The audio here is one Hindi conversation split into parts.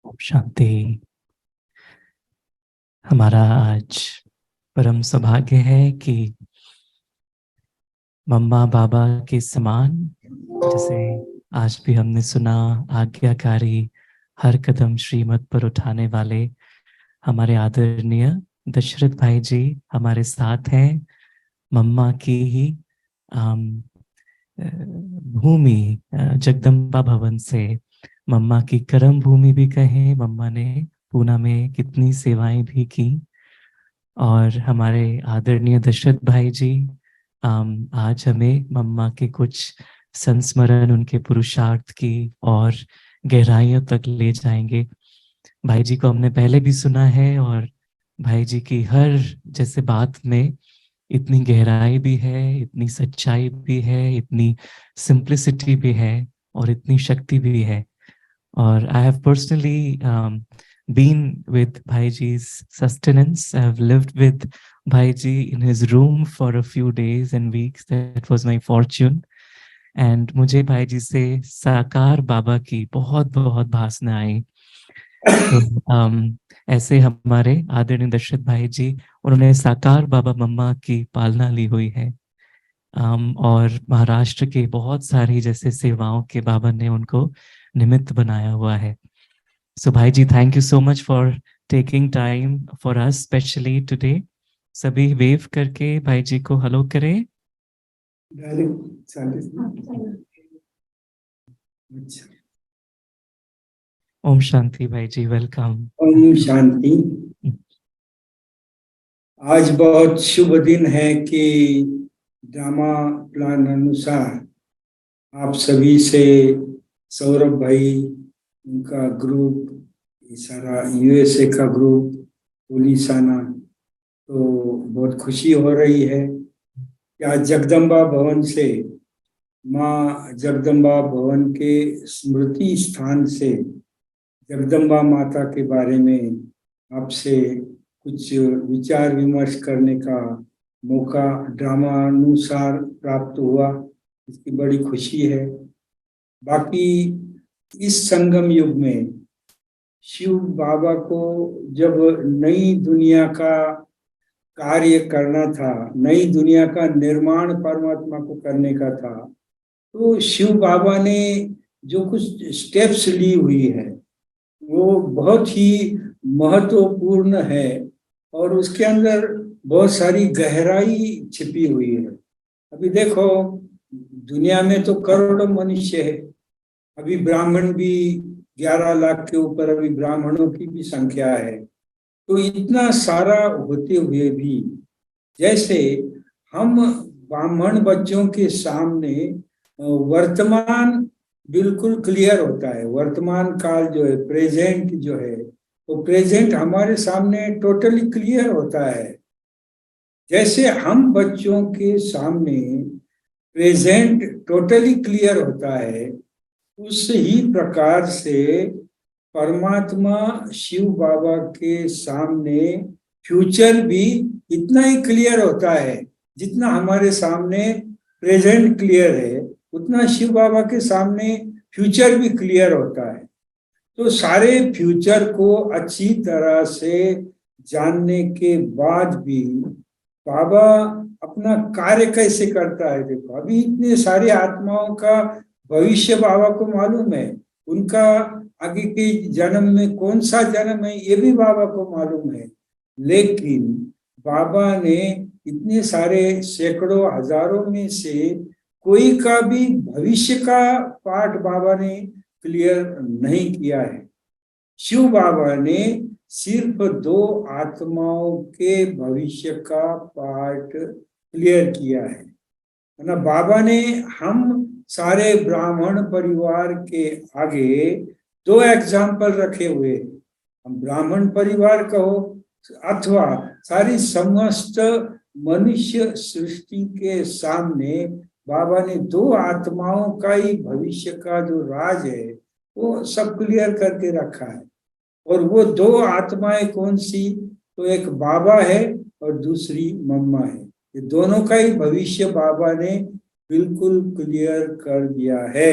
ओम शांति। हमारा आज परम सौभाग्य है कि मम्मा बाबा के समान, जैसे आज भी हमने सुना, आज्ञाकारी, हर कदम श्रीमत पर उठाने वाले हमारे आदरणीय दशरथ भाई जी हमारे साथ हैं। मम्मा की ही अम, भूमि, जगदम्बा भवन से, मम्मा की कर्म भूमि भी कहें। मम्मा ने पूना में कितनी सेवाएं भी की। और हमारे आदरणीय दशरथ भाई जी आज हमें मम्मा के कुछ संस्मरण, उनके पुरुषार्थ की और गहराइयों तक ले जाएंगे। भाई जी को हमने पहले भी सुना है, और भाई जी की हर जैसे बात में इतनी गहराई भी है, इतनी सच्चाई भी है, इतनी सिंप्लिसिटी भी है, और इतनी शक्ति भी है। Or I have personally been with Bhaiji's sustenance. I have lived with Bhaiji in his room for a few days and weeks. That was my fortune. And मुझे भाईजी से साकार बाबा की बहुत बहुत भासना आई। तो ऐसे हमारे आदरणीय दशरथ भाई जी, उन्होंने साकार बाबा मम्मा की पालना ली हुई है। और महाराष्ट्र के बहुत सारी जैसे सेवाओं के बाबा ने उनको निमित्त बनाया हुआ है। So Bhaiji, thank you so much for taking time for us, especially today. सभी वेव करके भाई जी को हेलो करें। ओम शांति भाई जी, वेलकम। ओम शांति। आज बहुत शुभ दिन है कि ड्रामा प्लान अनुसार आप सभी से सौरभ भाई, उनका ग्रुप, ये सारा यूएसए का ग्रुप, पुलिसाना, तो बहुत खुशी हो रही है कि आज जगदम्बा भवन से, माँ जगदम्बा भवन के स्मृति स्थान से जगदम्बा माता के बारे में आपसे कुछ विचार विमर्श करने का मौका ड्रामानुसार प्राप्त हुआ। इसकी बड़ी खुशी है। बाकी इस संगम युग में शिव बाबा को जब नई दुनिया का कार्य करना था, नई दुनिया का निर्माण परमात्मा को करने का था, तो शिव बाबा ने जो कुछ स्टेप्स ली हुई है वो बहुत ही महत्वपूर्ण है, और उसके अंदर बहुत सारी गहराई छिपी हुई है। अभी देखो, दुनिया में तो करोड़ों मनुष्य है। अभी ब्राह्मण भी 11 लाख के ऊपर अभी ब्राह्मणों की भी संख्या है। तो इतना सारा होते हुए भी जैसे हम ब्राह्मण बच्चों के सामने वर्तमान बिल्कुल क्लियर होता है, वर्तमान काल जो है, प्रेजेंट जो है, वो प्रेजेंट हमारे सामने टोटली क्लियर होता है। जैसे हम बच्चों के सामने प्रेजेंट टोटली क्लियर होता है, उस ही प्रकार से परमात्मा शिव बाबा के सामने फ्यूचर भी इतना ही क्लियर होता है। जितना हमारे सामने प्रेजेंट क्लियर है, उतना शिव बाबा के सामने फ्यूचर भी क्लियर होता है। तो सारे फ्यूचर को अच्छी तरह से जानने के बाद भी बाबा अपना कार्य कैसे करता है। देखो, अभी इतने सारे आत्माओं का भविष्य बाबा को मालूम है, उनका आगे के जन्म में कौन सा जन्म है ये भी बाबा को मालूम है। लेकिन बाबा ने इतने सारे सैकड़ों हजारों में से कोई का भी भविष्य का पाठ बाबा ने क्लियर नहीं किया है। शिव बाबा ने सिर्फ 2 आत्माओं के भविष्य का पार्ट क्लियर किया है ना। बाबा ने हम सारे ब्राह्मण परिवार के आगे 2 एग्जाम्पल रखे हुए। हम ब्राह्मण परिवार कहो अथवा सारी समस्त मनुष्य सृष्टि के सामने बाबा ने 2 आत्माओं का ही भविष्य का जो राज है वो सब क्लियर करके रखा है। और वो 2 आत्माएं कौन सी? तो एक बाबा है और दूसरी मम्मा है। ये दोनों का ही भविष्य बाबा ने बिल्कुल क्लियर कर दिया है।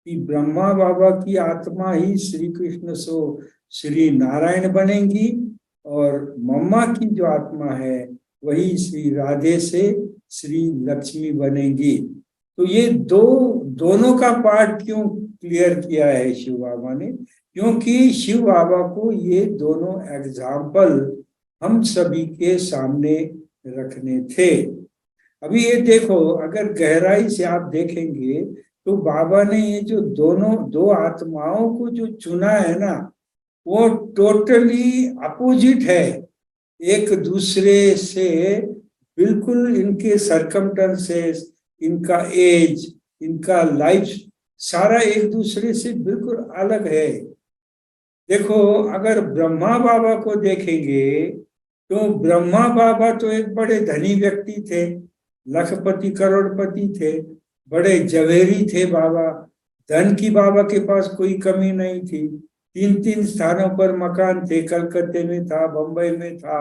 कि ब्रह्मा बाबा की आत्मा ही श्री कृष्ण सो श्री नारायण बनेंगी और मम्मा की जो आत्मा है वही श्री राधे से श्री लक्ष्मी बनेगी। तो ये दोनों का पार्ट क्यों क्लियर किया है शिव बाबा ने? क्योंकि शिव बाबा को ये दोनों एग्जाम्पल हम सभी के सामने रखने थे। अभी ये देखो, अगर गहराई से आप देखेंगे तो बाबा ने ये जो दो आत्माओं को जो चुना है ना, वो टोटली अपोजिट है एक दूसरे से। बिल्कुल इनके सरकमस्टेंसेस, इनका एज, इनका लाइफ सारा एक दूसरे से बिल्कुल अलग है। देखो, अगर ब्रह्मा बाबा को देखेंगे तो ब्रह्मा बाबा तो एक बड़े धनी व्यक्ति थे, लखपति करोड़पति थे, बड़े जवेरी थे बाबा। धन की बाबा के पास कोई कमी नहीं थी। 3 स्थानों पर मकान थे, कलकत्ते में था, बंबई में था,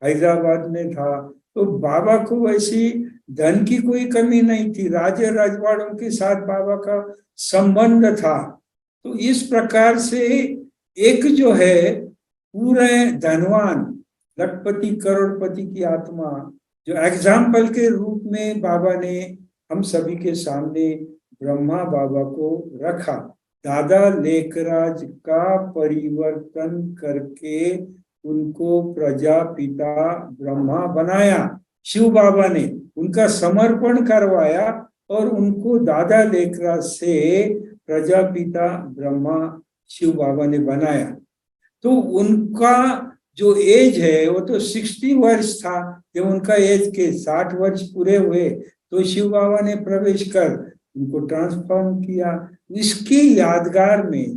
हैदराबाद में था। तो बाबा को वैसी धन की कोई कमी नहीं थी। राजे राजवाड़ों के साथ बाबा का संबंध था। तो इस प्रकार से एक जो है पूरे धनवान लखपति करोड़पति की आत्मा जो एग्जाम्पल के रूप में बाबा ने हम सभी के सामने ब्रह्मा बाबा को रखा। दादा लेखराज का परिवर्तन करके उनको प्रजापिता ब्रह्मा बनाया। शिव बाबा ने उनका समर्पण करवाया और उनको दादा लेखराज से प्रजापिता ब्रह्मा शिव बाबा ने बनाया। तो उनका जो एज है वो तो 60 वर्ष था। जब उनका एज के 60 वर्ष पूरे हुए तो शिव बाबा ने प्रवेश कर उनको ट्रांसफॉर्म किया। इसकी यादगार में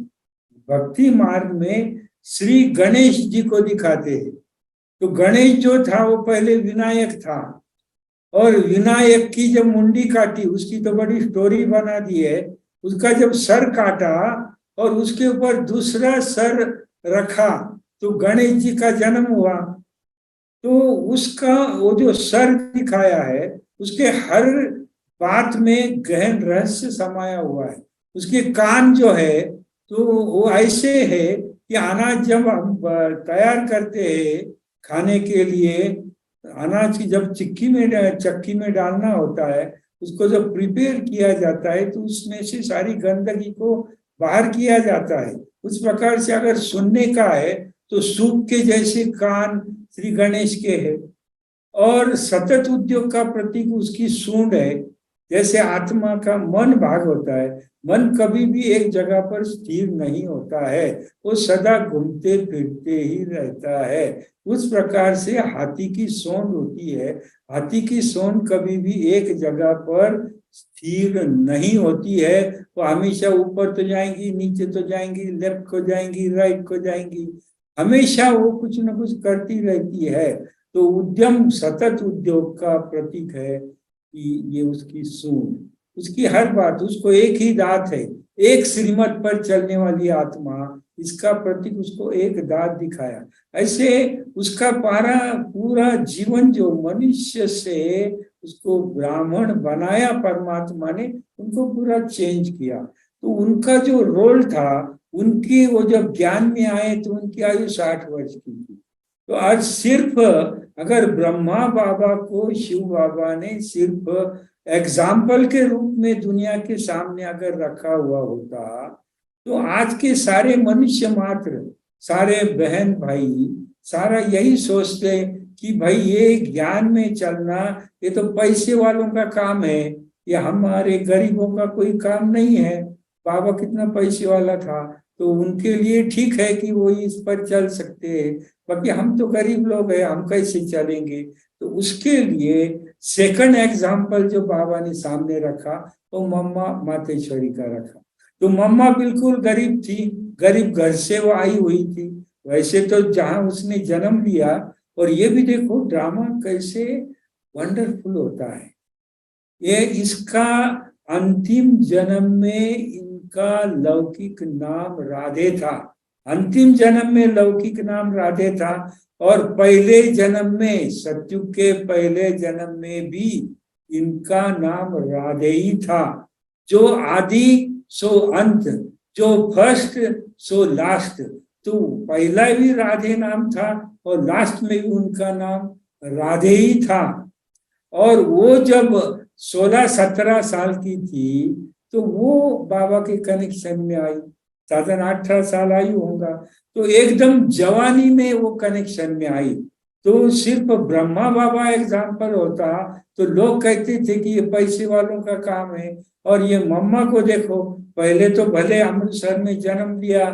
भक्ति मार्ग में श्री गणेश जी को दिखाते हैं। तो गणेश जो था वो पहले विनायक था, और विनायक की जब मुंडी काटी, उसकी तो बड़ी स्टोरी बना दी है। उसका जब सर काटा और उसके ऊपर दूसरा सर रखा तो गणेश जी का जन्म हुआ। तो उसका वो जो सर दिखाया है उसके हर बात में गहन रहस्य समाया हुआ है। उसके कान जो है तो वो ऐसे है कि अनाज जब हम तैयार करते हैं खाने के लिए, अनाज की जब चक्की में डालना होता है, उसको जब प्रिपेयर किया जाता है तो उसमें से सारी गंदगी को बाहर किया जाता है। उस प्रकार से अगर सुनने का है तो सूप के जैसे कान श्री गणेश के है, और सतत उद्योग का प्रतीक उसकी सूंड है। जैसे आत्मा का मन भाग होता है, मन कभी भी एक जगह पर स्थिर नहीं होता है, वो सदा घूमते फिरते ही रहता है। उस प्रकार से हाथी की सूंड होती है। हाथी की सूंड कभी भी एक जगह पर स्थिर नहीं होती है। वो हमेशा ऊपर तो जाएंगी, नीचे तो जाएंगी, लेफ्ट को जाएंगी, राइट को जाएंगी, हमेशा वो कुछ न कुछ करती रहती है। तो उद्यम सतत उद्योग का प्रतीक है कि ये उसकी सूंड, उसकी हर बात, उसको एक ही दांत है, एक श्रीमत पर चलने वाली आत्मा, इसका प्रतीक उसको एक दांत दिखाया। ऐसे उसका पूरा जीवन जो मनुष्य से उसको ब्राह्मण बनाया परमात्मा ने, उनको पूरा चेंज किया। तो उनका जो रोल था, उनकी वो जब ज्ञान में आए तो उनकी आयु 60 वर्ष की थी। तो आज सिर्फ अगर ब्रह्मा बाबा को शिव बाबा ने सिर्फ एग्जाम्पल के रूप में दुनिया के सामने अगर रखा हुआ होता तो आज के सारे मनुष्य मात्र, सारे बहन भाई सारा यही सोचते कि भाई ये ज्ञान में चलना ये तो पैसे वालों का काम है, ये हमारे गरीबों का कोई काम नहीं है। बाबा कितना पैसे वाला था तो उनके लिए ठीक है कि वो इस पर चल सकते हैं, बाकी हम तो गरीब लोग हैं, हम कैसे चलेंगे। तो उसके लिए सेकंड एग्जाम्पल जो बाबा ने सामने रखा वो मम्मा मातेश्वरी का रखा। तो मम्मा बिल्कुल गरीब थी, गरीब घर से वो आई हुई थी। वैसे तो जहां उसने जन्म लिया, और ये भी देखो ड्रामा कैसे वंडरफुल होता है। ये इसका अंतिम जन्म में इनका लौकिक नाम राधे था। अंतिम जन्म में लौकिक नाम राधे था, और पहले जन्म में, सत्युग के पहले जन्म में भी इनका नाम राधे ही था। जो आदि सो अंत, जो फर्स्ट सो लास्ट। तो पहला भी राधे नाम था और लास्ट में भी उनका नाम राधे ही था। और वो जब 16-17 साल की थी तो वो बाबा के कनेक्शन में आई। 17-18 साल आयु होगा, तो एकदम जवानी में वो कनेक्शन में आई। तो सिर्फ ब्रह्मा बाबा एग्जाम्पल होता तो लोग कहते थे कि ये पैसे वालों का काम है। और ये मम्मा को देखो, पहले तो भले अमृतसर में जन्म लिया,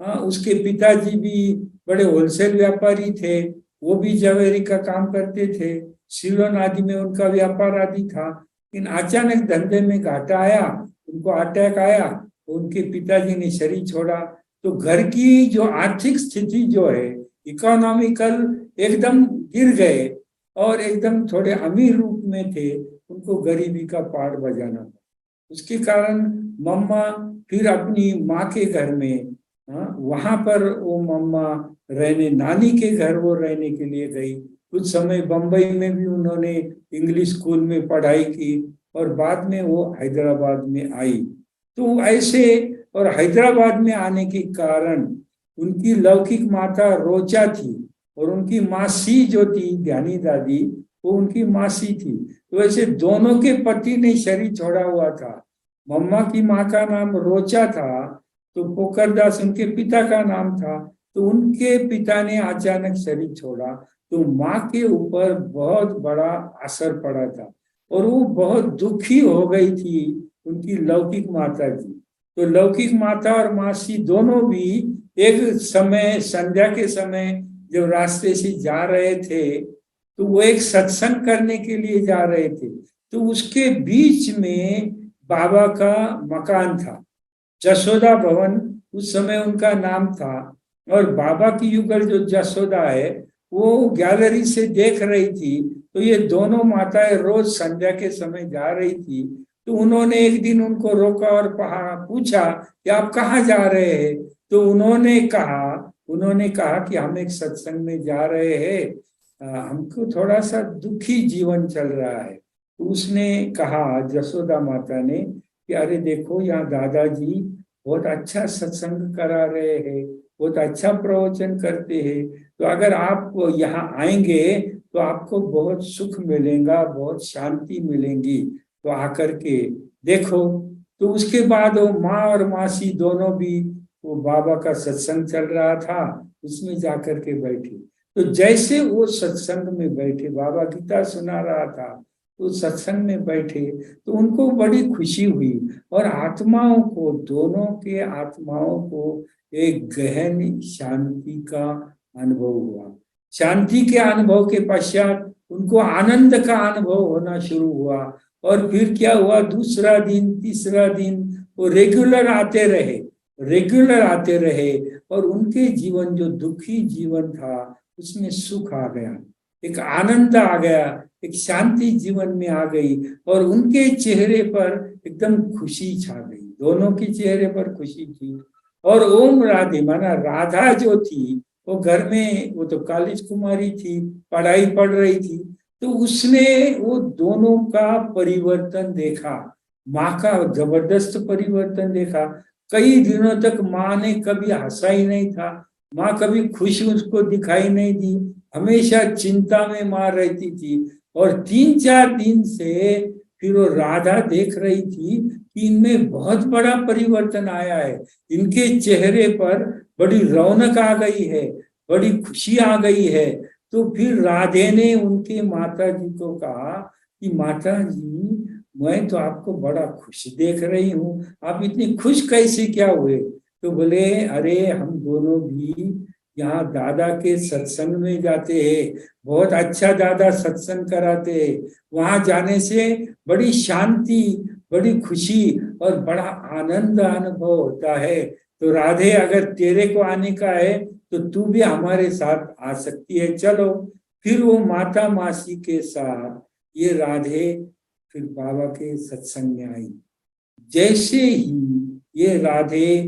हाँ, उसके पिताजी भी बड़े होलसेल व्यापारी थे, वो भी जवेरी का काम करते थे, सिलोन आदि में उनका व्यापार आदि था। लेकिन अचानक धंधे में घाटा आया, उनको अटैक आया, उनके पिताजी ने शरीर छोड़ा। तो घर की जो आर्थिक स्थिति जो है, इकोनॉमिकल, एकदम गिर गए और एकदम थोड़े अमीर रूप में थे, उनको गरीबी का पहाड़ बजाना था। उसके कारण मम्मा फिर अपनी माँ के घर में, वहां पर वो मम्मा रहने, नानी के घर वो रहने के लिए गई। कुछ समय बंबई में भी उन्होंने इंग्लिश स्कूल में पढ़ाई की और बाद में वो हैदराबाद में आई। तो ऐसे, और हैदराबाद में आने के कारण उनकी लौकिक माता रोचा थी और उनकी मासी जो थी ध्यानी दादी, वो उनकी मासी थी। तो ऐसे दोनों के पति ने शरीर छोड़ा हुआ था। मम्मा की माँ का नाम रोचा था, तो पोखरदास उनके पिता का नाम था। तो उनके पिता ने अचानक शरीर छोड़ा, तो माँ के ऊपर बहुत बड़ा असर पड़ा था और वो बहुत दुखी हो गई थी, उनकी लौकिक माता जी। तो लौकिक माता और मासी दोनों भी एक समय संध्या के समय जब रास्ते से जा रहे थे, तो वो एक सत्संग करने के लिए जा रहे थे। तो उसके बीच में बाबा का मकान था, जसोदा भवन उस समय उनका नाम था। और बाबा की युगल जो जसोदा है, वो गैलरी से देख रही थी। तो ये दोनों माताएं रोज संध्या के समय जा रही थी। तो उन्होंने एक दिन उनको रोका और पूछा कि आप कहाँ जा रहे हैं। तो उन्होंने कहा कि हम एक सत्संग में जा रहे हैं, हमको थोड़ा सा दुखी जीवन चल रहा है। तो उसने कहा, जसोदा माता ने, कि अरे देखो, यहाँ दादाजी बहुत अच्छा सत्संग करा रहे हैं, बहुत अच्छा प्रवचन करते हैं, तो अगर आप यहाँ आएंगे तो आपको बहुत सुख मिलेगा, बहुत शांति मिलेगी, तो आकर के देखो। तो उसके बाद वो माँ और मासी दोनों भी, वो बाबा का सत्संग चल रहा था, उसमें जाकर के बैठे। तो जैसे वो सत्संग में बैठे, बाबा गीता सुना रहा था, तो सत्संग में बैठे तो उनको बड़ी खुशी हुई और आत्माओं को, दोनों के आत्माओं को एक गहन शांति का अनुभव हुआ। शांति के अनुभव के पश्चात उनको आनंद का अनुभव होना शुरू हुआ। और फिर क्या हुआ, दूसरा दिन, तीसरा दिन वो रेगुलर आते रहे और उनके जीवन, जो दुखी जीवन था, उसमें सुख आ गया, एक आनंद आ गया, एक शांति जीवन में आ गई और उनके चेहरे पर एकदम खुशी छा गई। दोनों के चेहरे पर खुशी थी। और ओम राधे, माना राधा जो थी, वो घर में, वो तो कॉलेज कुमारी थी, पढ़ाई पढ़ रही थी। तो उसने वो दोनों का परिवर्तन देखा, माँ का जबरदस्त परिवर्तन देखा। कई दिनों तक माँ ने कभी हंसा ही नहीं था, माँ कभी खुशी उसको दिखाई नहीं दी, हमेशा चिंता में माँ रहती थी। और 3-4 दिन से फिर वो राधा देख रही थी कि इनमें बहुत बड़ा परिवर्तन आया है, इनके चेहरे पर बड़ी रौनक आ गई है, बड़ी खुशी आ गई है। तो फिर राधे ने उनके माता जी को कहा कि माता जी, मैं तो आपको बड़ा खुश देख रही हूँ, आप इतनी खुश कैसे क्या हुए। तो बोले, अरे हम दोनों भी यहाँ दादा के सत्संग में जाते हैं, बहुत अच्छा दादा सत्संग कराते हैं, वहां जाने से बड़ी शांति, बड़ी खुशी और बड़ा आनंद अनुभव होता है। तो राधे, अगर तेरे को आने का है तो तू भी हमारे साथ आ सकती है, चलो। फिर वो माता मासी के साथ ये राधे फिर बाबा के सत्संग में आई। जैसे ही ये राधे,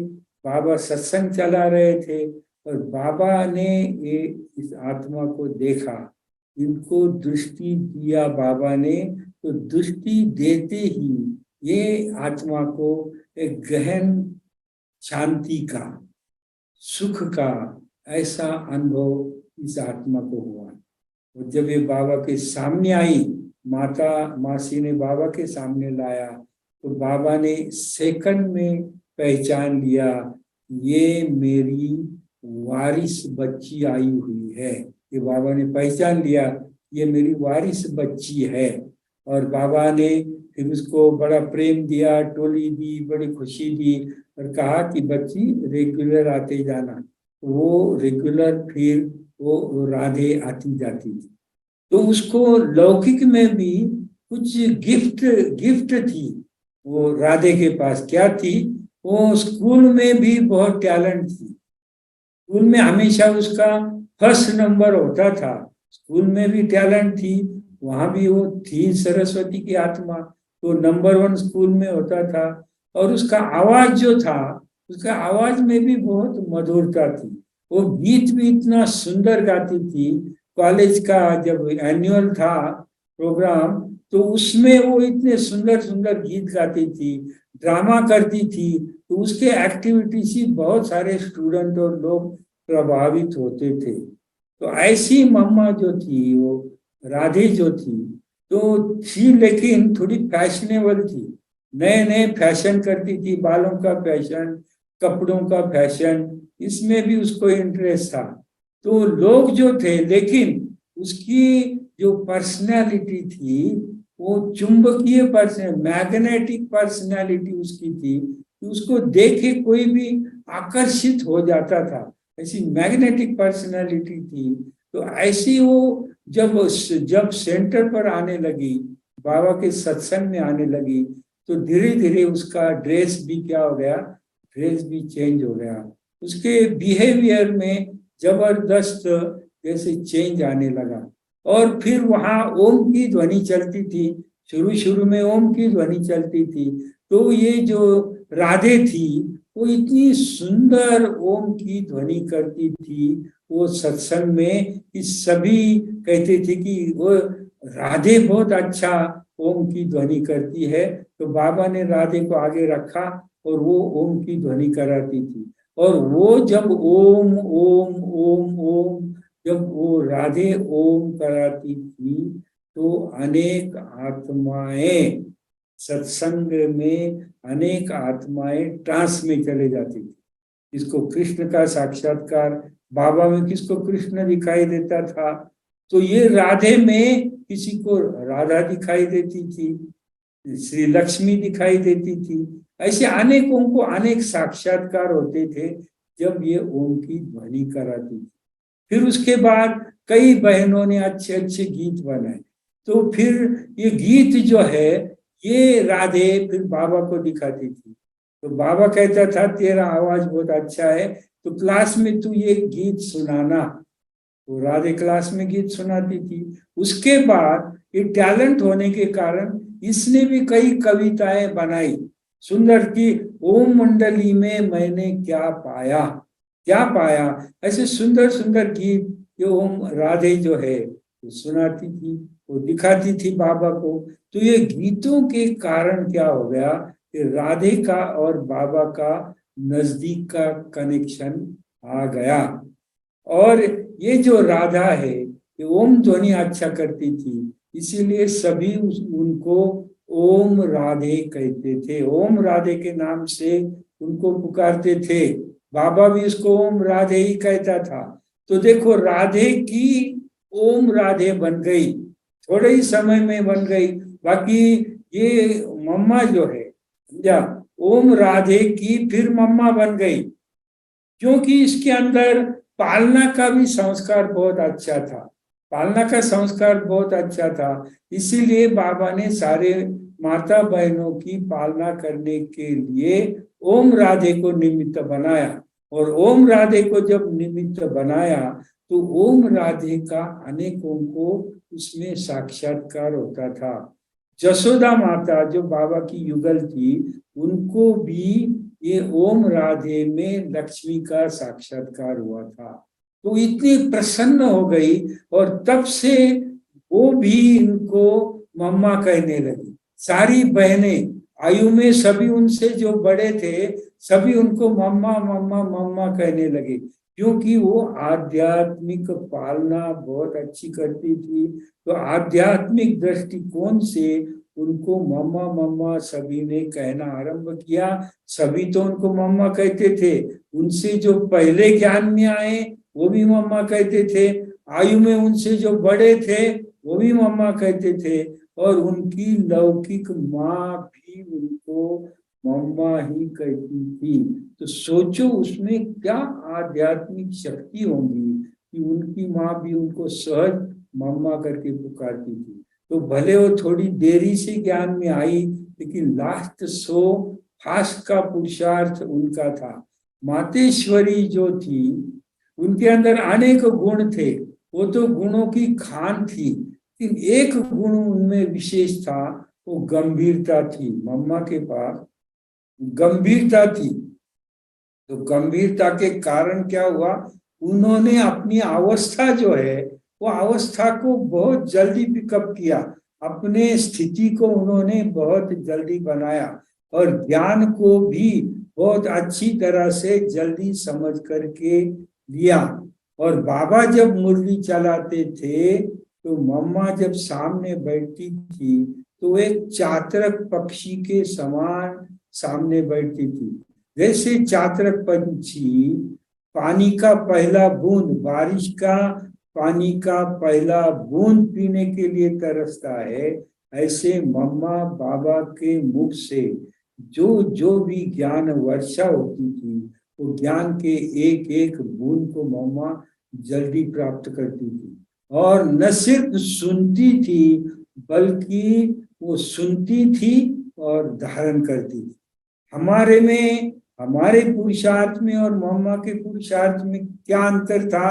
बाबा सत्संग चला रहे थे और बाबा ने ये इस आत्मा को देखा, इनको दृष्टि दिया बाबा ने। तो दृष्टि देते ही ये आत्मा को एक गहन शांति का, सुख का ऐसा अनुभव इस आत्मा को हुआ। और जब ये बाबा के सामने आई, मासी ने बाबा के सामने लाया, तो बाबा ने सेकंड में पहचान लिया, ये मेरी वारिस बच्ची आई हुई है। ये बाबा ने पहचान लिया, ये मेरी वारिस बच्ची है। और बाबा ने फिर उसको बड़ा प्रेम दिया, टोली दी, बड़ी खुशी दी और कहा कि बच्ची रेगुलर आते जाना। वो रेगुलर फिर वो राधे आती जाती थी। तो उसको लौकिक में भी कुछ गिफ्ट थी। वो राधे के पास क्या थी, वो स्कूल में भी बहुत टैलेंट थी। स्कूल में हमेशा उसका फर्स्ट नंबर होता था। स्कूल में भी टैलेंट थी, वहां भी वो थी सरस्वती की आत्मा, तो नंबर 1 स्कूल में होता था। और उसका आवाज जो था, उसका आवाज में भी बहुत मधुरता थी। वो गीत भी इतना सुंदर गाती थी। कॉलेज का जब एनुअल था प्रोग्राम, तो उसमें वो इतने सुंदर सुंदर गीत गाती थी, ड्रामा करती थी। तो उसके एक्टिविटी से बहुत सारे स्टूडेंट और लोग प्रभावित होते थे। तो ऐसी मम्मा जो थी, वो राधे जो थी, तो थी लेकिन थोड़ी फैशनेबल थी। नए नए फैशन करती थी, बालों का फैशन, कपड़ों का फैशन, इसमें भी उसको इंटरेस्ट था। तो लोग जो थे, लेकिन उसकी जो पर्सनैलिटी थी, वो चुंबकीय मैग्नेटिक पर्सनैलिटी उसकी थी। तो उसको देख के कोई भी आकर्षित हो जाता था, ऐसी मैग्नेटिक पर्सनैलिटी थी। तो ऐसी वो जब सेंटर पर आने लगी, बाबा के सत्संग में आने लगी, तो धीरे धीरे उसका ड्रेस भी क्या हो गया, ड्रेस भी चेंज हो गया। उसके बिहेवियर में जबरदस्त जैसे चेंज आने लगा। और फिर वहां ओम की ध्वनि चलती थी। शुरू शुरू में ओम की ध्वनि चलती थी। तो ये जो राधे थी, वो इतनी सुंदर ओम की ध्वनि करती थी वो सत्संग में, कि सभी कहते थे कि वो राधे बहुत अच्छा ओम की ध्वनि करती है। तो बाबा ने राधे को आगे रखा और वो ओम की ध्वनि कराती थी। और वो जब ओम ओम ओम ओम, जब वो राधे ओम कराती थी, तो अनेक आत्माएं सत्संग में, अनेक आत्माएं ट्रांस में चले जाती थी। इसको कृष्ण का साक्षात्कार, बाबा में किसको कृष्ण दिखाई देता था, तो ये राधे में किसी को राधा दिखाई देती थी, श्री लक्ष्मी दिखाई देती थी। ऐसे अनेकों को अनेक साक्षात्कार होते थे जब ये ओम की ध्वनि कराती थी। फिर उसके बाद कई बहनों ने अच्छे अच्छे गीत बनाए। तो फिर ये गीत जो है, ये राधे फिर बाबा को दिखाती थी। तो बाबा कहता था तेरा आवाज बहुत अच्छा है, तो क्लास में तू ये गीत सुनाना। तो राधे क्लास में गीत सुनाती थी। उसके बाद ये टैलेंट होने के कारण इसने भी कई कविताएं बनाई सुंदर की, ओम मंडली में मैंने क्या पाया, क्या पाया, ऐसे सुंदर सुंदर गीत ये ओम राधे जो है वो सुनाती थी, वो दिखाती थी बाबा को। तो ये गीतों के कारण क्या हो गया कि राधे का और बाबा का नजदीक का कनेक्शन आ गया। और ये जो राधा है, ये ओम ध्वनि अच्छा करती थी, इसीलिए सभी उनको ओम राधे कहते थे। ओम राधे के नाम से उनको पुकारते थे। बाबा भी इसको ओम राधे ही कहता था। तो देखो राधे की ओम राधे बन गई, थोड़े ही समय में बन गई। बाकी ये मम्मा जो है, समझा, ओम राधे की फिर मम्मा बन गई, क्योंकि इसके अंदर पालना का भी संस्कार बहुत अच्छा था। पालना का संस्कार बहुत अच्छा था, इसीलिए बाबा ने सारे माता बहनों की पालना करने के लिए ओम राधे को निमित्त बनाया। और ओम राधे को जब निमित्त बनाया, तो ओम राधे का अनेकों को उसमें साक्षात्कार होता था। जसोदा माता जो बाबा की युगल थी, उनको भी ये ओम राधे में लक्ष्मी का साक्षात्कार हुआ था। तो इतनी प्रसन्न हो गई, और तब से वो भी इनको मम्मा कहने लगी। सारी बहनें आयु में सभी उनसे जो बड़े थे सभी उनको मम्मा मम्मा मम्मा कहने लगे, क्योंकि वो आध्यात्मिक पालना बहुत अच्छी करती थी। तो आध्यात्मिक दृष्टिकोण से उनको मम्मा मम्मा सभी ने कहना आरंभ किया। सभी तो उनको मम्मा कहते थे, उनसे जो पहले ज्ञान में आए वो भी मम्मा कहते थे, आयु में उनसे जो बड़े थे वो भी मम्मा कहते थे, और उनकी लौकिक माँ भी उनको मम्मा ही कहती थी। तो सोचो उसमें क्या आध्यात्मिक शक्ति होगी कि उनकी माँ भी उनको सहज मम्मा करके पुकारती थी। तो भले वो थोड़ी देरी से ज्ञान में आई, लेकिन लास्ट सो फास्ट का पुरुषार्थ उनका था। मातेश्वरी जो थी उनके अंदर अनेक गुण थे, वो तो गुणों की खान थी, लेकिन एक गुण उनमें विशेष था, वो गंभीरता थी। मम्मा के पास गंभीरता थी। तो गंभीरता के कारण क्या हुआ, उन्होंने अपनी अवस्था जो है वो अवस्था को बहुत जल्दी पिकअप किया, अपने स्थिति को उन्होंने बहुत जल्दी बनाया, और ज्ञान को भी बहुत अच्छी तरह से जल्दी समझ करके लिया। और बाबा जब मुरली चलाते थे तो मम्मा जब सामने बैठती थी तो एक चातरक पक्षी के समान सामने बैठती थी। जैसे चातरक पंछी पानी का पहला बूंद, बारिश का पानी का पहला बूंद पीने के लिए तरसता है, ऐसे मम्मा बाबा के मुख से जो जो भी ज्ञान वर्षा होती थी वो ज्ञान के एक एक बूंद को मम्मा जल्दी प्राप्त करती थी। और न सिर्फ सुनती थी बल्कि वो सुनती थी और धारण करती थी। हमारे में, हमारे पुरुषार्थ में और मम्मा के पुरुषार्थ में क्या अंतर था,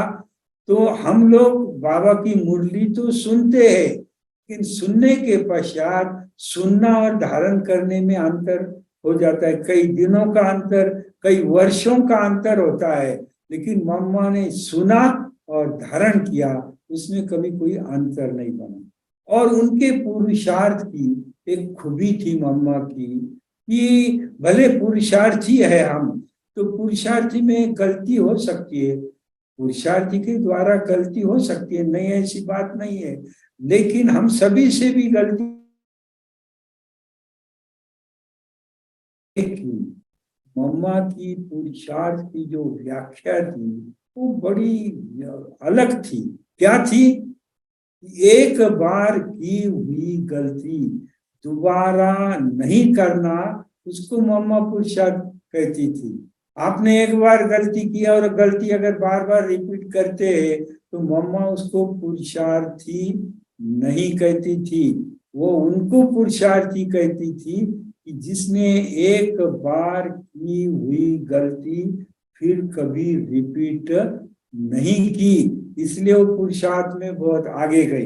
तो हम लोग बाबा की मुरली तो सुनते हैं, लेकिन सुनने के पश्चात सुनना और धारण करने में अंतर हो जाता है। कई दिनों का अंतर, कई वर्षों का अंतर होता है, लेकिन मम्मा ने सुना और धारण किया, उसमें कभी कोई अंतर नहीं बना। और उनके पुरुषार्थ की एक खूबी थी मम्मा की कि भले पुरुषार्थी है हम, तो पुरुषार्थी में गलती हो सकती है, पुरुषार्थी के द्वारा गलती हो सकती है, नहीं ऐसी बात नहीं है, लेकिन हम सभी से भी गलती की। मम्मा की पुरुषार्थ की जो व्याख्या थी वो बड़ी अलग थी। क्या थी? एक बार की हुई गलती दोबारा नहीं करना, उसको मम्मा पुरुषार्थ कहती थी। आपने एक बार गलती किया और गलती अगर बार बार रिपीट करते हैं तो मम्मा उसको पुरुषार्थी नहीं कहती थी, वो उनको पुरुषार्थी कहती थी कि जिसने एक बार की हुई गलती फिर कभी रिपीट नहीं की, इसलिए वो पुरुषार्थ में बहुत आगे गई।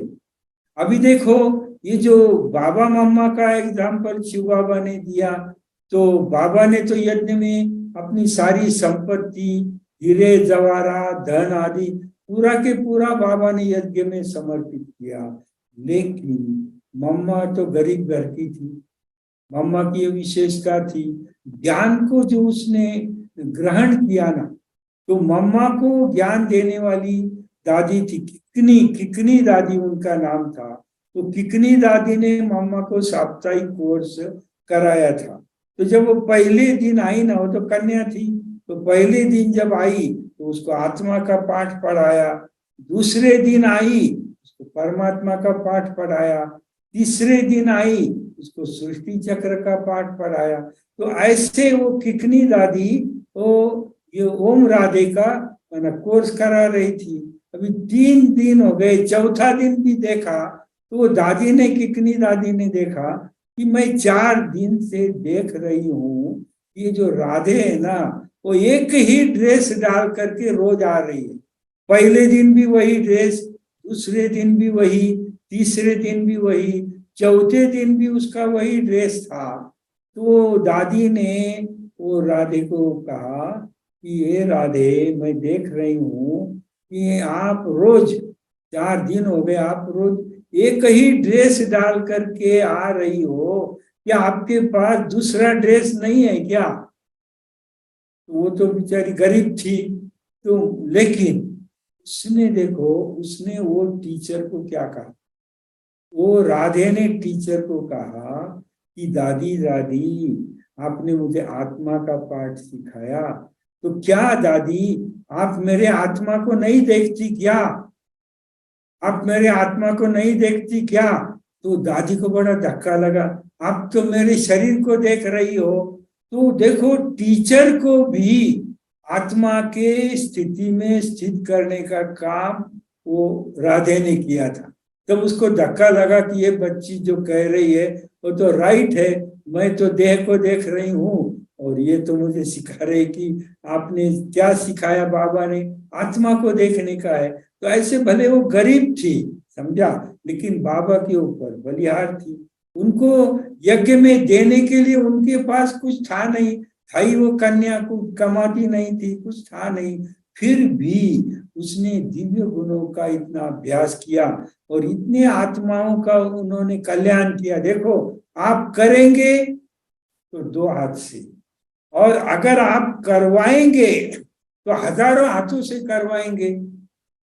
अभी देखो ये जो बाबा मम्मा का एग्जाम्पल शिव बाबा ने दिया, तो बाबा ने तो यज्ञ में अपनी सारी संपत्ति, हीरे जवाहरात, धन आदि पूरा के पूरा बाबा ने यज्ञ में समर्पित किया, लेकिन मम्मा तो गरीब घर की थी। मम्मा की विशेषता थी ज्ञान को जो उसने ग्रहण किया ना, तो मम्मा को ज्ञान देने वाली दादी थी किकनी, किकनी दादी उनका नाम था। तो किकनी दादी ने मम्मा को साप्ताहिक कोर्स कराया था। तो जब वो पहले दिन आई ना, वो तो कन्या थी, तो पहले दिन जब आई तो उसको आत्मा का पाठ पढ़ाया, दूसरे दिन आई उसको परमात्मा का पाठ पढ़ाया, तीसरे दिन आई उसको सृष्टि चक्र का पाठ पढ़ाया। तो ऐसे वो किकनी दादी वो ये ओम राधे का कोर्स करा रही थी। अभी 3 दिन हो गए, चौथा दिन भी देखा तो वो दादी ने, किकनी दादी ने देखा कि मैं 4 दिन से देख रही हूँ ये जो राधे है ना, वो एक ही ड्रेस डाल करके रोज आ रही है। पहले दिन भी वही ड्रेस, दूसरे दिन भी वही, तीसरे दिन भी वही, चौथे दिन भी उसका वही ड्रेस था। तो दादी ने वो राधे को कहा कि ये राधे, मैं देख रही हूँ कि आप रोज 4 दिन हो गए, आप रोज एक ही ड्रेस डाल करके आ रही हो, क्या आपके पास दूसरा ड्रेस नहीं है क्या? वो तो बेचारी गरीब थी, तो लेकिन उसने देखो, उसने वो टीचर को क्या कहा, वो राधे ने टीचर को कहा कि दादी दादी, आपने मुझे आत्मा का पाठ सिखाया, तो क्या दादी आप मेरे आत्मा को नहीं देखती क्या? आप मेरे आत्मा को नहीं देखती क्या? तो दादी को बड़ा धक्का लगा, आप तो मेरे शरीर को देख रही हो। तो देखो, टीचर को भी आत्मा के स्थिति में स्थित करने का काम वो राधे ने किया था। तब उसको धक्का लगा कि ये बच्ची जो कह रही है वो तो राइट है, मैं तो देह को देख रही हूँ और ये तो मुझे सिखा रहे कि आपने क्या सिखाया बाबा ने, आत्मा को देखने का है। तो ऐसे भले वो गरीब थी, समझा, लेकिन बाबा के ऊपर बलिहार थी। उनको यज्ञ में देने के लिए उनके पास कुछ था नहीं, भाई वो कन्या को कमाती नहीं थी, कुछ था नहीं, फिर भी उसने दिव्य गुणों का इतना अभ्यास किया और इतने आत्माओं का उन्होंने कल्याण किया। देखो, आप करेंगे तो दो हाथ से, और अगर आप करवाएंगे तो हजारों हाथों से करवाएंगे।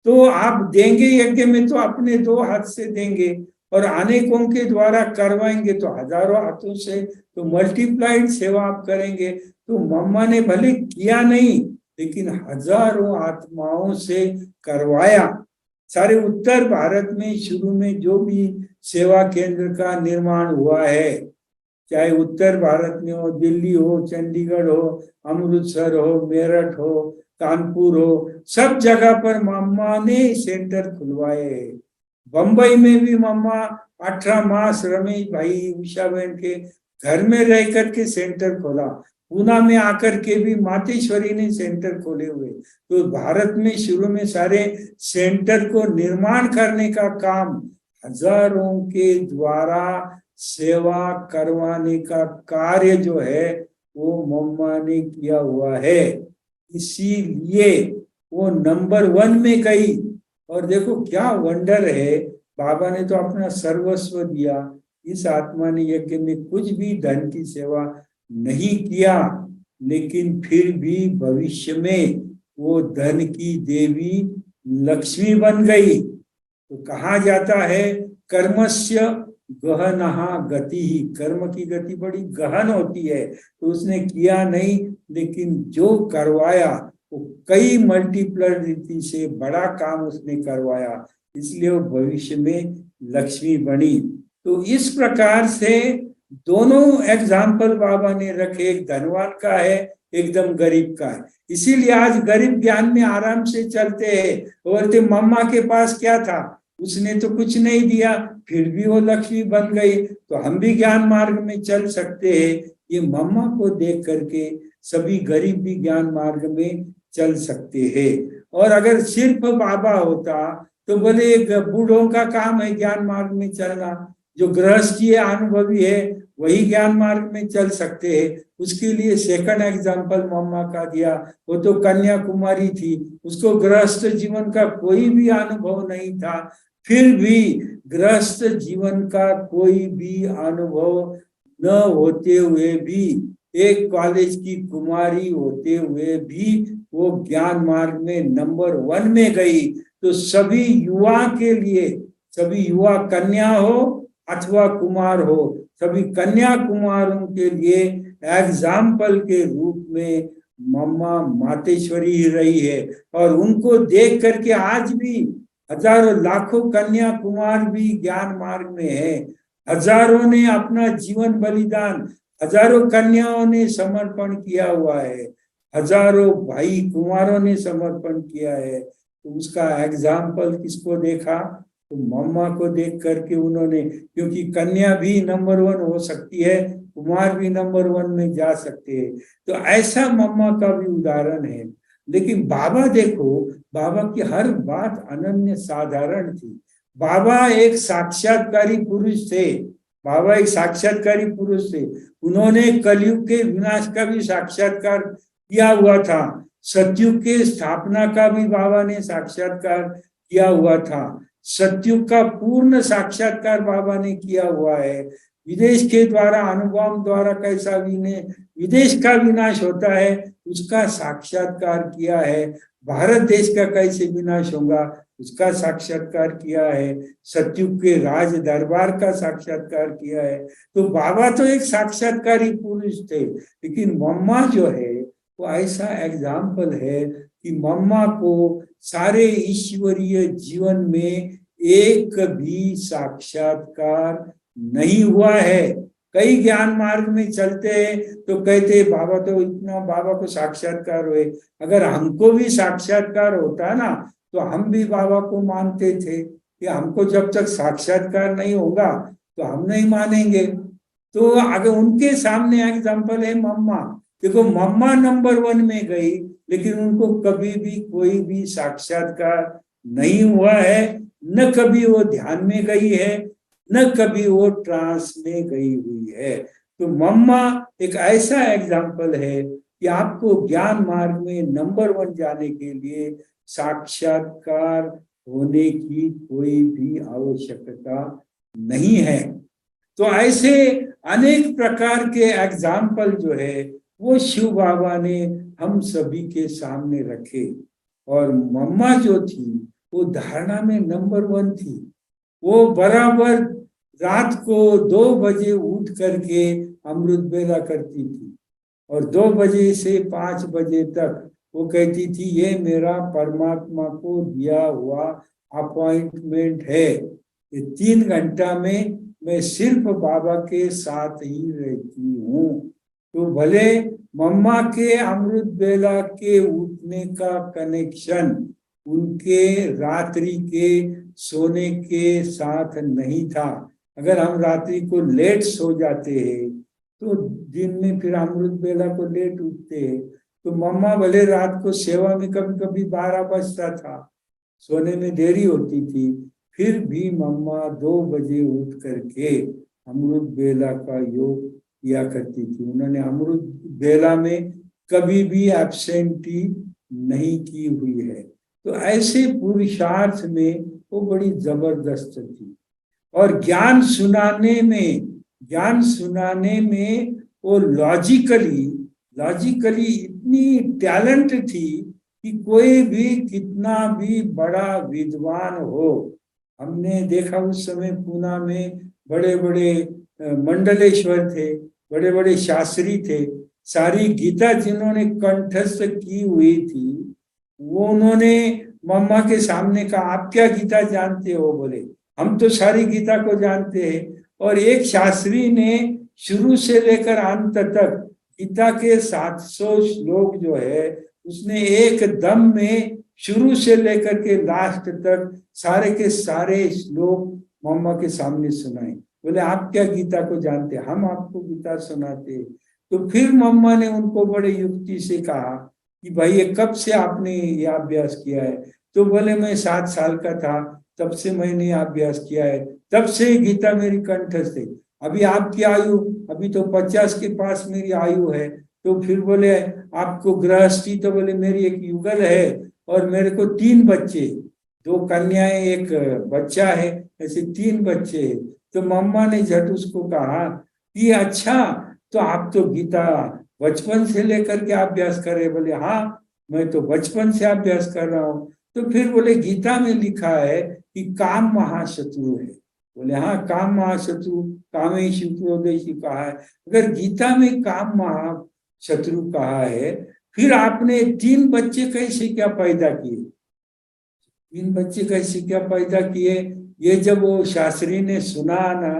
तो आप देंगे यज्ञ में तो अपने दो हाथ से देंगे, और अनेकों के द्वारा करवाएंगे तो हजारों हाथों से, तो मल्टीप्लाइड सेवा आप करेंगे। तो मम्मा ने भले किया नहीं, लेकिन हजारों आत्माओं से करवाया। सारे उत्तर भारत में शुरू में जो भी सेवा केंद्र का निर्माण हुआ है, चाहे उत्तर भारत में हो, दिल्ली हो, चंडीगढ़ हो, अमृतसर हो, मेरठ हो, कानपुर हो, सब जगह पर मम्मा ने सेंटर खुलवाए। बंबई में भी मम्मा 18 मास रमेश भाई उषा बहन के घर में रह करके सेंटर खोला। पूना में आकर के भी मातेश्वरी ने सेंटर खोले हुए। तो भारत में शुरू में सारे सेंटर को निर्माण करने का काम हजारों के द्वारा सेवा करवाने का कार्य जो है वो मम्मा ने किया हुआ है। इसीलिए वो नंबर 1 में गई। और देखो क्या वंडर है, बाबा ने तो अपना सर्वस्व दिया। इस आत्मा ने यज्ञ में कुछ भी धन की सेवा नहीं किया, लेकिन फिर भी भविष्य में वो धन की देवी लक्ष्मी बन गई। तो कहा जाता है कर्मस्य गहनहा गति ही, कर्म की गति बड़ी गहन होती है। तो उसने किया नहीं, लेकिन जो करवाया वो कई मल्टीप्लर रीति से बड़ा काम उसने करवाया, इसलिए वो भविष्य में लक्ष्मी बनी। तो इस प्रकार से दोनों एग्जाम्पल बाबा ने रखे, एक धनवान का है, एकदम गरीब का है। इसीलिए आज गरीब ज्ञान में आराम से चलते हैं। बोलते मम्मा के पास क्या था, उसने तो कुछ नहीं दिया, फिर भी वो लक्ष्मी बन गई, तो हम भी ज्ञान मार्ग में चल सकते हैं। ये मम्मा को देख करके सभी गरीब भी ज्ञान मार्ग में चल सकते हैं। और अगर सिर्फ बाबा होता तो बोले बूढ़ों का काम है ज्ञान मार्ग में चलना, जो गृहस्थी अनुभवी है वही ज्ञान मार्ग में चल सकते हैं। उसके लिए सेकंड एग्जाम्पल मम्मा का दिया। वो तो कन्याकुमारी थी, उसको गृहस्थ जीवन का कोई भी अनुभव नहीं था, फिर भी गृहस्थ जीवन का कोई भी अनुभव न होते हुए भी, एक कॉलेज की कुमारी होते हुए भी वो ज्ञान मार्ग में नंबर 1 में गई। तो सभी युवा के लिए, सभी युवा कन्या हो अथवा कुमार हो, सभी कन्या कुमारों के लिए एग्जाम्पल के रूप में मम्मा मातेश्वरी ही रही है। और उनको देख करके आज भी हजारों लाखों कन्या कुमार भी ज्ञान मार्ग में है। हजारों ने अपना जीवन बलिदान, हजारों कन्याओं ने समर्पण किया हुआ है, हजारों भाई कुमारों ने समर्पण किया है। तो उसका एग्जाम्पल किसको देखा, तो मम्मा को देख करके उन्होंने, क्योंकि कन्या भी नंबर 1 हो सकती है, कुमार भी नंबर 1 में जा सकते हैं। तो ऐसा मम्मा का भी उदाहरण है। लेकिन बाबा देखो, बाबा की हर बात अनन्य साधारण थी। बाबा एक साक्षात्कारी पुरुष थे, बाबा एक साक्षात्कारी पुरुष थे। उन्होंने कलयुग के विनाश का भी साक्षात्कार किया हुआ था, सतयुग के स्थापना का भी बाबा ने साक्षात्कार किया हुआ था, सतयुग का पूर्ण साक्षात्कार बाबा ने किया हुआ है। विदेश के द्वारा अणुबॉम्ब द्वारा कैसा विदेश का विनाश होता है उसका साक्षात्कार किया है। भारत देश का कैसे विनाश होगा उसका साक्षात्कार किया है। सतयुग के राज दरबार का साक्षात्कार किया है। तो बाबा तो एक साक्षात्कारी पुरुष थे, लेकिन मम्मा जो है वो ऐसा एग्जाम्पल है कि मम्मा को सारे ईश्वरीय जीवन में एक भी साक्षात्कार नहीं हुआ है। कई ज्ञान मार्ग में चलते हैं तो कहते बाबा तो इतना बाबा को साक्षात्कार हुए। अगर हमको भी साक्षात्कार होता ना तो हम भी बाबा को मानते थे कि हमको जब तक साक्षात्कार नहीं होगा तो हम नहीं मानेंगे। तो अगर उनके सामने एग्जाम्पल है मम्मा। देखो मम्मा नंबर 1 में गई, लेकिन उनको कभी भी कोई भी साक्षात्कार नहीं हुआ है, न कभी वो ध्यान में गई है, न कभी वो ट्रांस में गई हुई है। तो मम्मा एक ऐसा एग्जाम्पल है कि आपको ज्ञान मार्ग में नंबर 1 जाने के लिए साक्षात्कार होने की कोई भी आवश्यकता नहीं है। तो ऐसे अनेक प्रकार के एग्जाम्पल जो है वो शिव बाबा ने हम सभी के सामने रखे। और मम्मा जो थी वो धारणा में नंबर 1 थी। वो बराबर रात को 2 बजे उठ करके अमृत बेला करती थी और 2 बजे से 5 बजे तक वो कहती थी ये मेरा परमात्मा को दिया हुआ अपॉइंटमेंट है। ये 3 घंटा में मैं सिर्फ बाबा के साथ ही रहती हूँ। तो भले मम्मा के अमृत बेला के उठने का कनेक्शन उनके रात्रि के सोने के साथ नहीं था। अगर हम रात्रि को लेट सो जाते हैं तो दिन में फिर अमृत बेला को लेट उठते हैं। तो मम्मा भले रात को सेवा में कभी कभी 12 बजता था, सोने में देरी होती थी, फिर भी मम्मा 2 बजे उठ करके अमृत बेला का योग किया करती थी। उन्होंने अमृत बेला में कभी भी एब्सेंटी नहीं की हुई है। तो ऐसे पुरुषार्थ में वो बड़ी जबरदस्त थी। और ज्ञान सुनाने में वो लॉजिकली इतनी टैलेंट थी कि कोई भी कितना भी बड़ा विद्वान हो। हमने देखा उस समय पूना में बड़े बड़े मंडलेश्वर थे, बड़े बड़े शास्त्री थे। सारी गीता जिन्होंने कंठस्थ की हुई थी वो उन्होंने मम्मा के सामने कहा आप क्या गीता जानते हो? बोले हम तो सारी गीता को जानते हैं। और एक शास्त्री ने शुरू से लेकर अंत तक गीता के 700 श्लोक जो है उसने एक दम में शुरू से लेकर के लास्ट तक सारे के सारे श्लोक मम्मा के सामने सुनाए। बोले आप क्या गीता को जानते? हम आपको गीता सुनाते। तो फिर मम्मा ने उनको बड़े युक्ति से कहा कि भाई ये कब से आपने ये अभ्यास किया है? तो बोले मैं 7 साल का था तब से मैंने अभ्यास किया है, तब से गीता मेरी कंठस्थ है। अभी आपकी आयु अभी तो 50 के पास मेरी आयु है। तो फिर बोले आपको गृहस्थी? तो बोले मेरी एक युगल है और मेरे को 3 बच्चे, 2 कन्याएं, एक बच्चा है, ऐसे 3 बच्चे हैं। तो मम्मा ने झट उसको कहा कि अच्छा तो आप तो गीता बचपन से लेकर के अभ्यास कर रहे? बोले हाँ मैं तो बचपन से अभ्यास कर रहा हूँ। तो फिर बोले गीता में लिखा है कि काम महाशत्रु है। बोले हाँ काम महाशत्रु कामेशु क्रोधेषु कहा है। अगर गीता में काम महाशत्रु कहा है फिर आपने 3 बच्चे कैसे क्या पैदा किए? 3 बच्चे कैसे क्या पैदा किए? ये जब वो शास्त्री ने सुना ना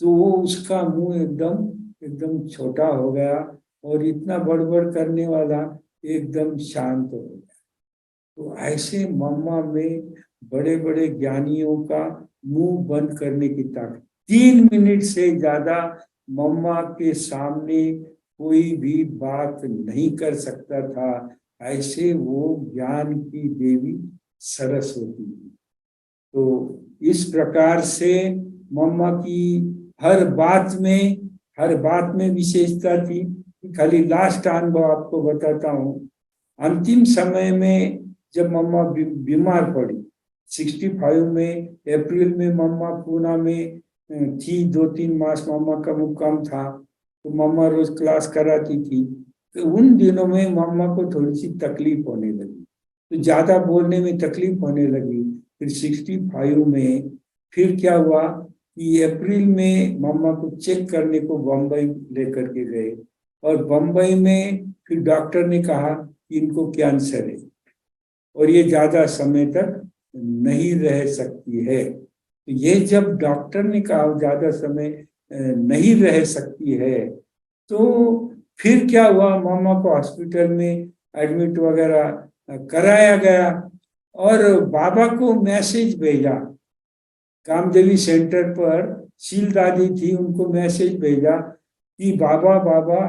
तो वो उसका मुंह एकदम छोटा हो गया और इतना बड़बड़ करने वाला एकदम शांत हो गया। तो ऐसे मम्मा में बड़े बड़े ज्ञानियों का मुंह बंद करने की ताकत। 3 मिनट से ज्यादा मम्मा के सामने कोई भी बात नहीं कर सकता था। ऐसे वो ज्ञान की देवी सरस्वती थी। तो इस प्रकार से मम्मा की हर बात में विशेषता थी। खाली लास्ट अनुभव आपको बताता हूँ। अंतिम समय में जब मम्मा बीमार पड़ी 65 में अप्रैल में मम्मा पूना में थी, 2-3 मास मम्मा का मुक्काम था, तो मम्मा रोज क्लास कराती थी। तो उन दिनों में मम्मा को थोड़ी सी तकलीफ होने लगी, तो ज्यादा बोलने में तकलीफ होने लगी। फिर 65 में फिर क्या हुआ कि अप्रैल में मम्मा को चेक करने को बम्बई लेकर के गए, और बम्बई में फिर डॉक्टर ने कहा कि इनको कैंसर है और ये ज्यादा समय तक नहीं रह सकती है। तो ये जब डॉक्टर ने कहा ज्यादा समय नहीं रह सकती है, तो फिर क्या हुआ, मामा को हॉस्पिटल में एडमिट वगैरह कराया गया, और बाबा को मैसेज भेजा, कामदेवी सेंटर पर शील दादी थी, उनको मैसेज भेजा कि बाबा बाबा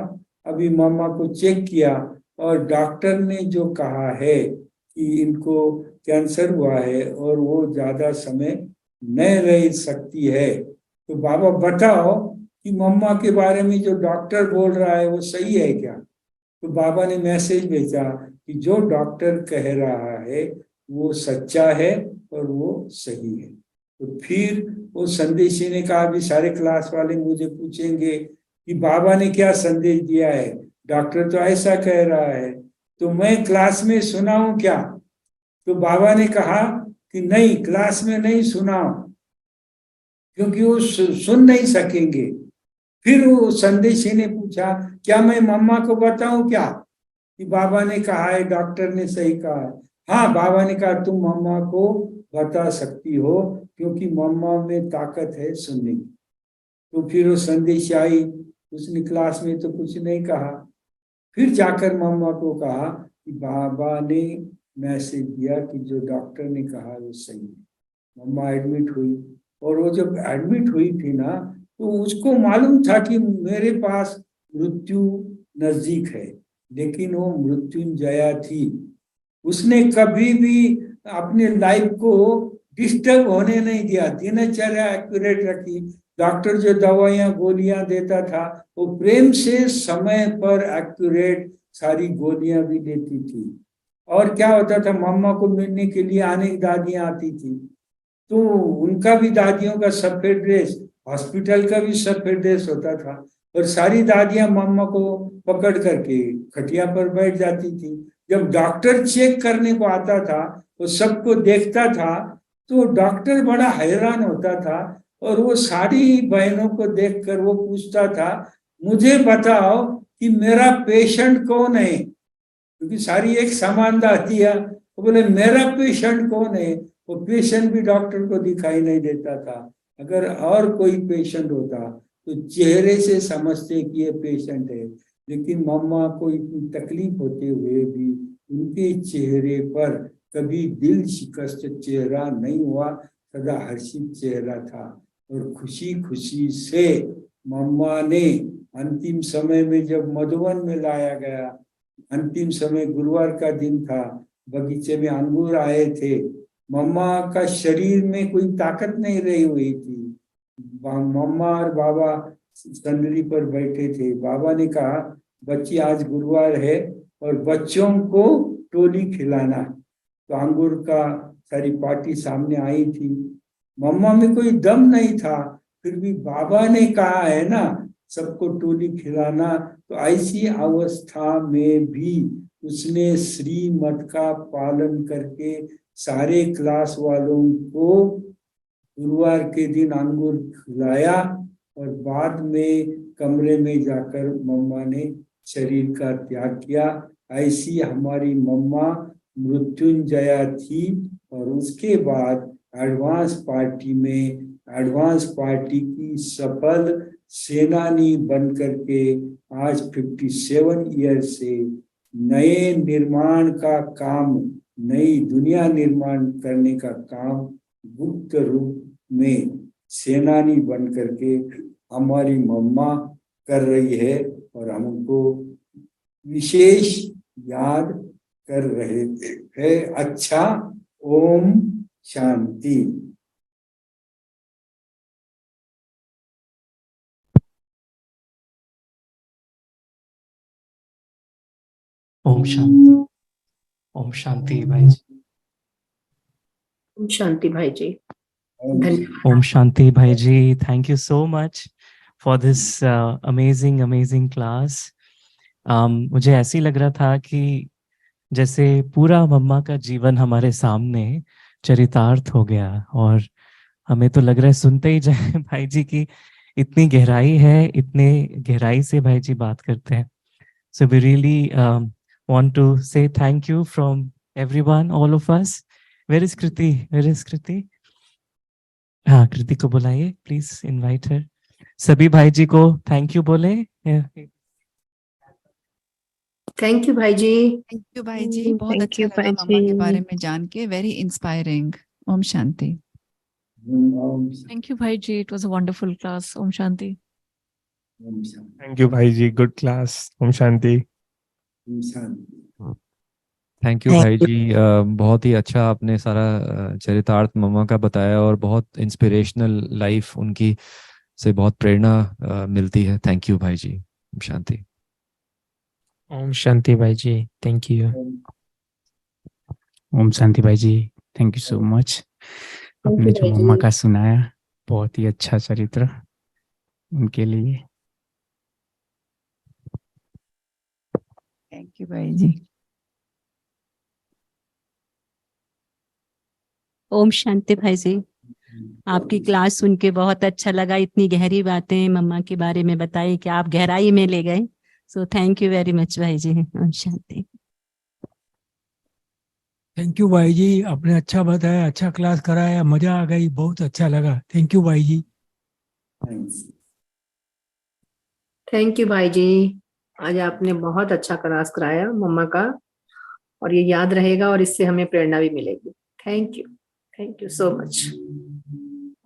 अभी मामा को चेक किया और डॉक्टर ने जो कहा है कि इनको कैंसर हुआ है और वो ज्यादा समय न रह सकती है, तो बाबा बताओ कि मम्मा के बारे में जो डॉक्टर बोल रहा है वो सही है क्या। तो बाबा ने मैसेज भेजा कि जो डॉक्टर कह रहा है वो सच्चा है और वो सही है। तो फिर वो संदेशी ने कहा, अभी सारे क्लास वाले मुझे पूछेंगे कि बाबा ने क्या संदेश दिया है, डॉक्टर तो ऐसा कह रहा है, तो मैं क्लास में सुनाऊं क्या। तो बाबा ने कहा कि नहीं, क्लास में नहीं सुनाओ, क्योंकि वो सुन नहीं सकेंगे। फिर वो संदेशी ने पूछा, क्या मैं मम्मा को बताऊं क्या कि बाबा ने कहा है, डॉक्टर ने सही कहा है। हाँ, बाबा ने कहा तुम मम्मा को बता सकती हो, क्योंकि मम्मा में ताकत है सुनने की। तो फिर वो संदेश आई, उसने क्लास में तो कुछ नहीं कहा, फिर जाकर मम्मा को कहा कि बाबा ने मैसेज दिया कि जो डॉक्टर ने कहा वो सही है। मम्मा एडमिट हुई, और वो जब एडमिट हुई थी ना, तो उसको मालूम था कि मेरे पास मृत्यु नजदीक है, लेकिन वो मृत्युंजया थी। उसने कभी भी अपने लाइफ को डिस्टर्ब होने नहीं दिया, दिनचर्या एक्यूरेट रखी। डॉक्टर जो दवाइयां गोलियां देता था, वो प्रेम से समय पर एक्यूरेट सारी गोलियां भी देती थी। और क्या होता था, मम्मा को मिलने के लिए अनेक दादियां आती थी, तो उनका भी दादियों का सफेद ड्रेस, हॉस्पिटल का भी सफेद ड्रेस होता था, और सारी दादियां मम्मा को पकड़ करके खटिया पर बैठ जाती थी। जब डॉक्टर चेक करने को आता था, वो सबको देखता था, तो डॉक्टर बड़ा हैरान होता था, और वो सारी बहनों को देखकर वो पूछता था, मुझे बताओ कि मेरा पेशेंट कौन है, क्योंकि सारी एक समान दादियां। वो बोले मेरा पेशेंट कौन है, वो पेशेंट भी डॉक्टर को दिखाई नहीं देता था। अगर और कोई पेशेंट होता तो चेहरे से समझते कि ये पेशेंट है, लेकिन मम्मा को इतनी तकलीफ होते हुए भी उनके चेहरे पर कभी दिल शिकस्त चेहरा नहीं हुआ, सदा हर्षित चेहरा था। और खुशी खुशी से मम्मा ने अंतिम समय में जब मधुबन में लाया गया, अंतिम समय गुरुवार का दिन था, बगीचे में अंगूर आए थे, मम्मा का शरीर में कोई ताकत नहीं रही हुई थी। मम्मा और बाबा संदली पर बैठे थे। बाबा ने कहा, बच्ची आज गुरुवार है और बच्चों को टोली खिलाना। तो अंगूर का सारी पार्टी सामने आई थी, मम्मा में कोई दम नहीं था, फिर भी बाबा ने कहा है ना सबको टोली खिलाना, तो ऐसी अवस्था में भी उसने श्रीमत का पालन करके सारे क्लास वालों को गुरुवार के दिन अंगूर खिलाया, और बाद में कमरे में जाकर मम्मा ने शरीर का त्याग किया। ऐसी हमारी मम्मा मृत्युंजया थी। और उसके बाद एडवांस पार्टी की सफल सेनानी बन करके आज 57 ईयर से नए निर्माण का काम, नई दुनिया निर्माण करने का काम गुप्त रूप में सेनानी बन करके हमारी मम्मा कर रही है, और हमको विशेष याद कर रहे थे। अच्छा, ओम शांति। ओम शांति। ओम शांति भाई जी। ओम शांति भाई जी। धन्यवाद। Om Shanti Bhai Ji, thank you so much for this amazing class. मुझे ऐसे ही लग रहा था कि जैसे पूरा मम्मा का जीवन हमारे सामने चरितार्थ हो गया, और हमें तो लग रहा है सुनते ही जाए भाई जी की इतनी गहराई है, इतने गहराई से भाई जी बात करते हैं. So we really want to say thank you from everyone, all of us. Where is Kriti? Where is Kriti? हाँ, कृति को बुलाइए, प्लीज इनवाइट हर. सभी भाई जी को थैंक यू बोले. थैंक यू भाई जी. थैंक यू भाई जी, बहुत Thank अच्छा you, लगा भाई मम्मा के जी. बारे में जान के. Very inspiring. ओम शांति. Thank you, Bhaiji. It was a wonderful class. Om Shanti. Thank you, भाई जी. Good class. Om Shanti. Thank you भाई जी. बहुत ही अच्छा आपने सारा चरितार्थ मम्मा का बताया, और बहुत इंस्पिरेशनल लाइफ उनकी से बहुत प्रेरणा मिलती है. थैंक यू भाई जी. ओम शांति. Om Shanti भाई जी. Thank you. ओम शांति भाई जी. Thank you so much. आपने जो मम्मा का सुनाया, बहुत ही अच्छा चरित्र उनके लिए. थैंक यू भाई जी. ओम शांति भाई जी. आपकी क्लास सुन के बहुत अच्छा लगा. इतनी गहरी बातें मम्मा के बारे में बताई कि आप गहराई में ले गए. So thank you very much भाई जी. ओम शांति. थैंक यू भाई जी. आपने अच्छा बताया, अच्छा क्लास कराया, मजा आ गई, बहुत अच्छा लगा. थैंक यू भाई जी. थैंक यू भाई जी. आज आपने बहुत अच्छा क्लास कराया मम्मा का, और ये याद रहेगा और इससे हमें प्रेरणा भी मिलेगी. Thank you so much.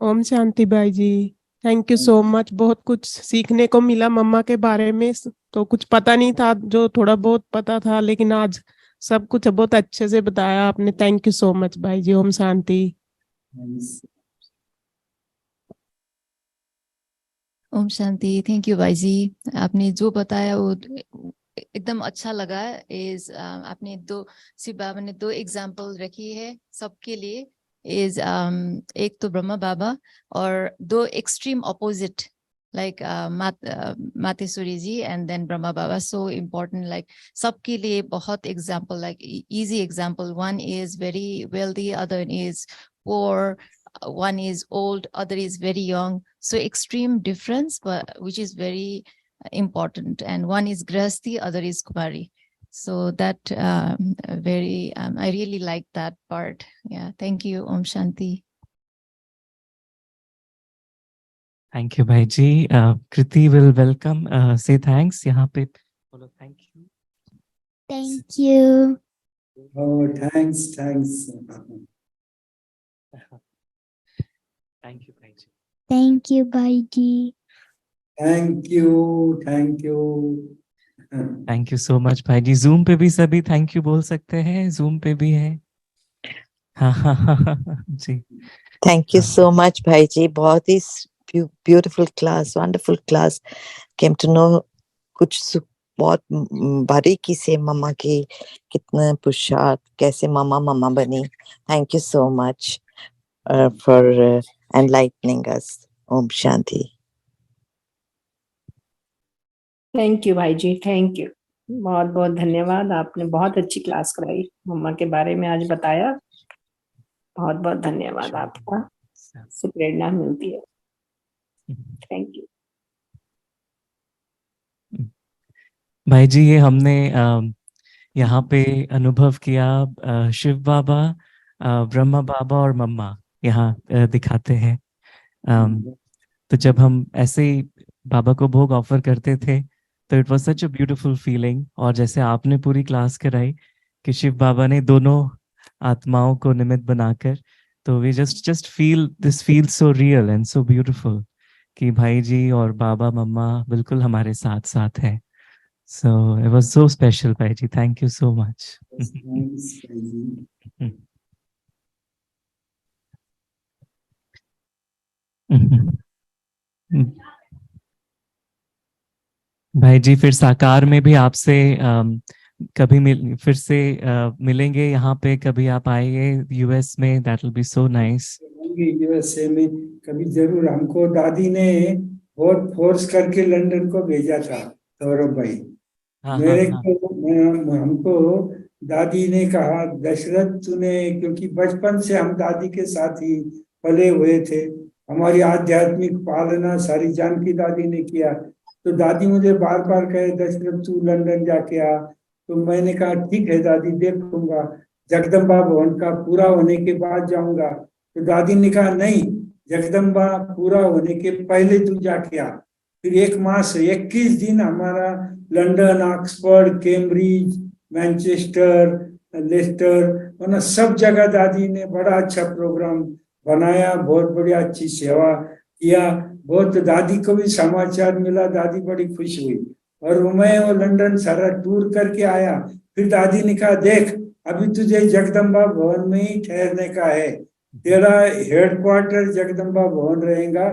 ओम शांति भाई जी. Thank you so much. बहुत कुछ सीखने को मिला मम्मा के बारे में. तो कुछ पता नहीं था, जो थोड़ा बहुत पता था, लेकिन आज सब कुछ बहुत अच्छे से बताया आपने. थैंक यू सो मच भाई जी. ओम शांति. ओम शांति. थैंक यू भाई जी. आपने जो बताया वो एकदम अच्छा लगा. इज आपने शिव बाबा ने 2 एग्जाम्पल रखी है सबके लिए. इज एक तो ब्रह्मा बाबा, और 2 extreme opposite like Mateshwari ji and then Brahma Baba. So important, like सबके लिए बहुत example, like easy example. One is very wealthy, other is poor, one is old, other is very young. So extreme difference, but which is very important. And one is Grahasti, other is Kumari. So that I really like that part. Yeah. Thank you. Om Shanti. Thank you भाई जी. Kriti will welcome, say thanks. यहाँ पे बोलो thank you. Thank you. Oh, thanks. Thank you भाई जी. Thank you, Bhaiji. Thank you. Thank you so much भाई जी. जूम पे भी सभी थैंक यू बोल सकते हैं. जूम पे भी है. हाँ जी. थैंक यू सो मच भाई जी. बहुत ही beautiful class, wonderful class. Came to know कुछ बहुत बारीकी से मम्मा की कितना पुरुषार्थ, कैसे मम्मा बनी. Thank you so much for enlightening us. ओम शांति. थैंक यू भाई जी. Thank you. बहुत बहुत धन्यवाद. आपने बहुत अच्छी क्लास कराई, मम्मा के बारे में आज बताया. बहुत बहुत धन्यवाद आपका. से प्रेरणा मिलती है. थैंक यू भाई जी. ये हमने यहाँ पे अनुभव किया. शिव बाबा, ब्रह्मा बाबा और मम्मा यहाँ दिखाते हैं. तो जब हम ऐसे ही बाबा को भोग ऑफर करते थे, तो it was such a beautiful feeling. और जैसे आपने पूरी क्लास कराई कि शिव बाबा ने दोनों आत्माओं को निमित्त बनाकर, तो we just feel this feel so real and so beautiful कि भाई जी और बाबा मम्मा बिल्कुल हमारे साथ साथ है. So it was so special, Bhaiji. Thank you so much. भाई जी, फिर साकार में भी आपसे कभी फिर से मिलेंगे. यहाँ पे कभी आप आइए US में. That will be so nice. होंगे यूएसए में, कभी जरूर। हमको दादी ने बहुत फोर्स करके लंदन को भेजा था सौरभ भाई। मेरे को हमको दादी ने कहा, दशरथ तूने, क्योंकि बचपन से हम दादी के साथ ही पले हुए थे, हमारी आध्यात्मिक पालना सारी जानकी दादी ने किया। तो दादी मुझे बार बार कहे, दशरथ तू लंदन जाके आ। तो मैंने कहा ठीक है दादी, देखूंगा, जगदम्बा भवन का पूरा होने के बाद जाऊंगा। तो दादी ने कहा नहीं, जगदम्बा पूरा होने के पहले तू जाके आ। फिर 1 मास 21 दिन हमारा London, Oxford, Cambridge, Manchester, Leicester, मतलब सब जगह दादी ने बड़ा अच्छा प्रोग्राम बनाया, बहुत बढ़िया अच्छी सेवा किया। बहुत दादी को भी समाचार मिला, दादी बड़ी खुश हुई। और मैं वो लंदन सारा टूर करके आया। फिर दादी ने कहा, देख अभी तुझे जगदम्बा भवन में ही ठहरने का है, तेरा हेडक्वार्टर जगदम्बा भवन रहेगा।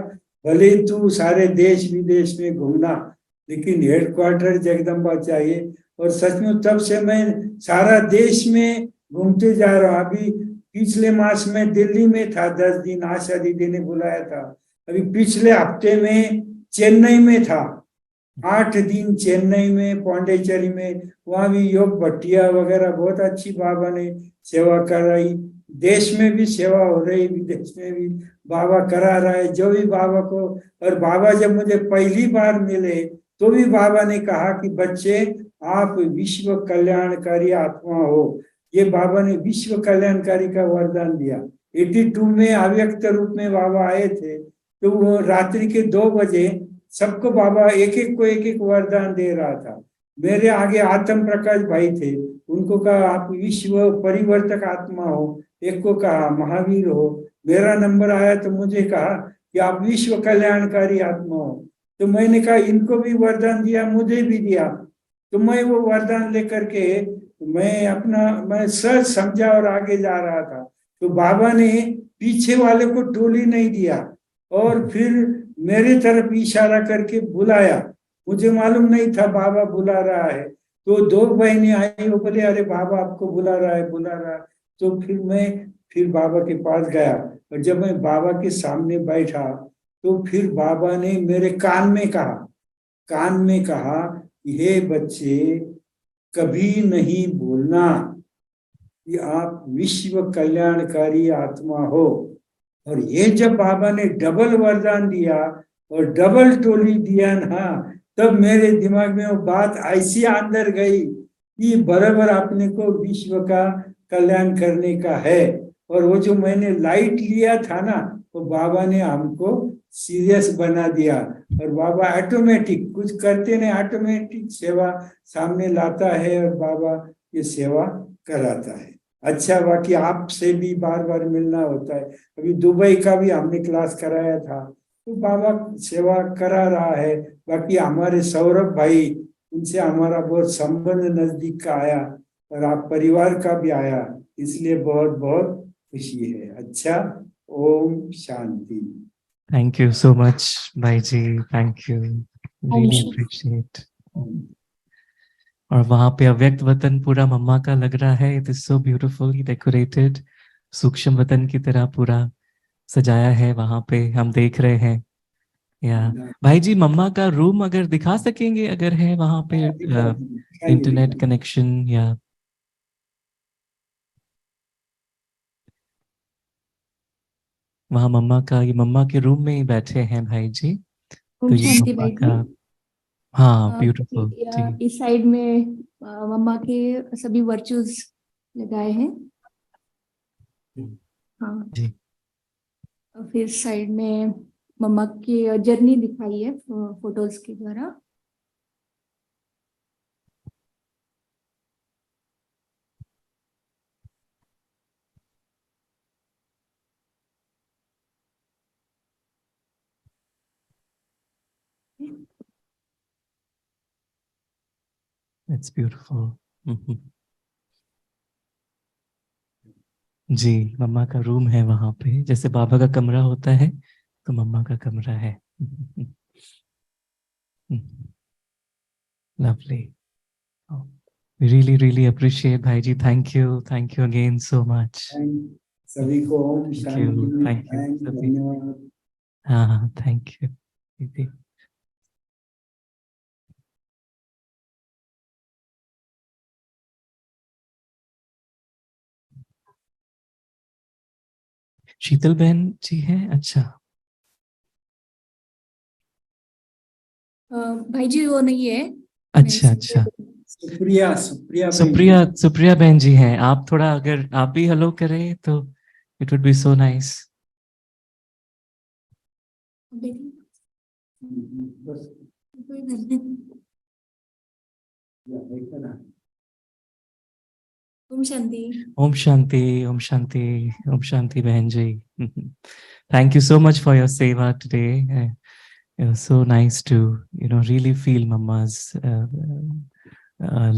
भले तू सारे देश विदेश में घूमना, लेकिन हेडक्वार्टर जगदम्बा चाहिए। और सचमुच तब से मैं सारा देश में घूमते जा रहा हूँ। अभी पिछले मास में दिल्ली में था 10 दिन, आशा दीदी ने बुलाया था। अभी पिछले हफ्ते में चेन्नई में था, 8 दिन चेन्नई में, पौंडीचेरी में। वहां भी योग भट्टिया वगैरह बहुत अच्छी बाबा ने सेवा कराई। देश में भी सेवा हो रही, विदेश में भी बाबा करा रहा है जो भी बाबा को। और बाबा जब मुझे पहली बार मिले तो भी बाबा ने कहा कि बच्चे आप विश्व कल्याणकारी आत्मा हो। ये बाबा ने विश्व कल्याणकारी का वरदान दिया। 82 में अव्यक्त रूप में बाबा आए थे, तो वो रात्रि के 2 बजे सबको बाबा एक एक वरदान दे रहा था। मेरे आगे आत्म प्रकाश भाई थे, उनको कहा आप विश्व परिवर्तक आत्मा हो, एक को कहा महावीर हो। मेरा नंबर आया तो मुझे कहा कि आप विश्व कल्याणकारी आत्मा हो। तो मैंने कहा इनको भी वरदान दिया, मुझे भी दिया। तो मैं वो वरदान लेकर के मैं सच समझा और आगे जा रहा था। तो बाबा ने पीछे वाले को टोली नहीं दिया और फिर मेरे तरफ इशारा करके बुलाया। मुझे मालूम नहीं था बाबा बुला रहा है। तो 2 बहनें आई, वो बोले अरे बाबा आपको बुला रहा है, बुला रहा है। तो फिर बाबा के पास गया, और जब मैं बाबा के सामने बैठा तो फिर बाबा ने मेरे कान में कहा कि हे बच्चे, कभी नहीं भूलना कि आप विश्व कल्याणकारी आत्मा हो। और ये जब बाबा ने डबल वरदान दिया और डबल टोली दिया ना, तब मेरे दिमाग में वो बात ऐसी अंदर गई कि बराबर अपने को विश्व का कल्याण करने का है। और वो जो मैंने लाइट लिया था ना, तो बाबा ने हमको सीरियस बना दिया। और बाबा ऑटोमेटिक कुछ करते नहीं, ऑटोमेटिक सेवा सामने लाता है और बाबा ये सेवा कराता है। अच्छा, बाकी आपसे भी बार बार मिलना होता है। अभी दुबई का भी हमने क्लास कराया था, तो बाबा सेवा करा रहा है। बाकी हमारे सौरभ भाई, उनसे हमारा बहुत संबंध नजदीक का आया और आप परिवार का भी आया, इसलिए बहुत बहुत खुशी है। अच्छा, ओम शांति। थैंक यू सो मच भाई जी, थैंक यू, रियली अप्रिशिएट। और वहां पे अव्यक्त वतन पूरा मम्मा का लग रहा है। It is so beautifully decorated, सूक्ष्म वतन की तरह पूरा सजाया है वहां पे, हम देख रहे हैं। या भाई जी, मम्मा का रूम अगर दिखा सकेंगे, अगर है वहां पे इंटरनेट कनेक्शन या वहाँ मम्मा के रूम में ही बैठे हैं भाई जी। तो ये शांति मम्मा भाई का, जी। हाँ ब्यूटीफुल जी। इस साइड में मम्मा के सभी वर्चूज लगाए हैं। हाँ जी। फिर साइड में मम्मा की जर्नी दिखाई है फोटोज के द्वारा। It's beautiful. जी, मम्मा का रूम है वहां पे, जैसे बाबा का कमरा होता है तो मम्मा का कमरा है। लवली, रियली रियली अप्रिशिएट भाई जी, thank you again so much. सभी को ओम थैंक शांति, यू, थैंक यू थैंक सभी। धन्यवाद। हाँ हाँ, थैंक यू दीदी। शीतल बहन जी हैं? अच्छा, भाई जी वो नहीं है। अच्छा अच्छा। सुप्रिया, सुप्रिया बहन। सुप्रिया, सुप्रिया बहन जी हैं। आप थोड़ा अगर आप भी हेलो करें तो it would be so nice. बस ओम शांति। ओम शांति, ओम शांति, ओम शांति बहन जी। Thank you so much for your seva today. It was so nice to, really feel Mama's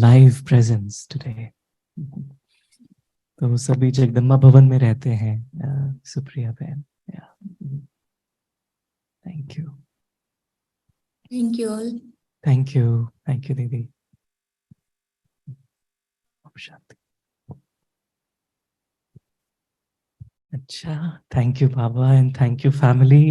live presence today. तो सभी जगदम्बा भवन में रहते हैं, सुप्रिया बहन। Thank you, thank you all. Thank you दीदी। ओम शांति। अच्छा, thank you Baba and thank you family.